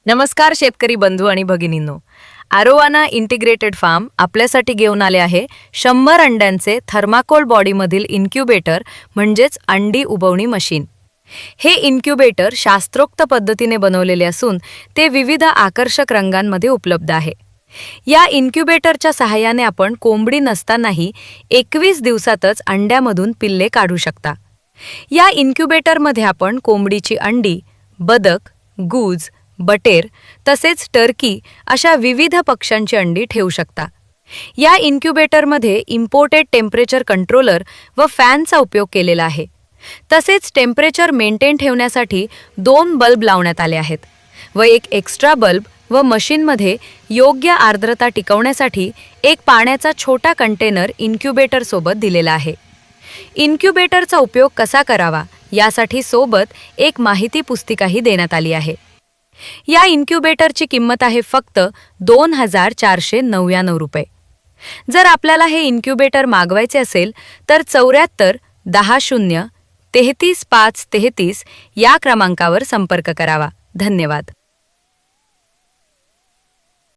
नमस्कार शेतकरी बंधू आणि भगिनींनो. आरोवाना इंटिग्रेटेड फार्म आपल्यासाठी घेऊन आले आहे 100 अंड्यांचे थर्माकोल बॉडीमधील इन्क्युबेटर म्हणजेच अंडी उबवणी मशीन. हे इन्क्युबेटर शास्त्रोक्त पद्धतीने बनवलेले असून ते विविध आकर्षक रंगांमध्ये उपलब्ध आहे. या इन्क्युबेटरच्या सहाय्याने आपण कोंबडी नसतानाही 21 दिवसातच अंड्यामधून पिल्ले काढू शकता. या इन्क्युबेटरमध्ये आपण कोंबडीची अंडी, बदक, गूज, बटेर तसेच टर्की अशा विविध पक्ष्यांची अंडी ठेवू शकता. या इन्क्युबेटरमध्ये इम्पोर्टेड टेम्परेचर कंट्रोलर व फॅनचा उपयोग केलेला आहे. तसेच टेम्परेचर मेंटेन ठेवण्यासाठी 2 बल्ब लावण्यात आले आहेत व एक एक्स्ट्रा बल्ब व मशीनमध्ये योग्य आर्द्रता टिकवण्यासाठी एक पाण्याचा छोटा कंटेनर इन्क्युबेटर सोबत दिलेला आहे. इन्क्युबेटरचा उपयोग कसा करावा यासाठी सोबत एक माहिती पुस्तिकाही देण्यात आली आहे. या इन्क्युबेटरची किंमत आहे फक्त 2499 रुपये. जर आपल्याला हे इन्क्युबेटर मागवायचे असेल तर 74 10 0 33 5 33 या क्रमांकावर संपर्क करावा. धन्यवाद.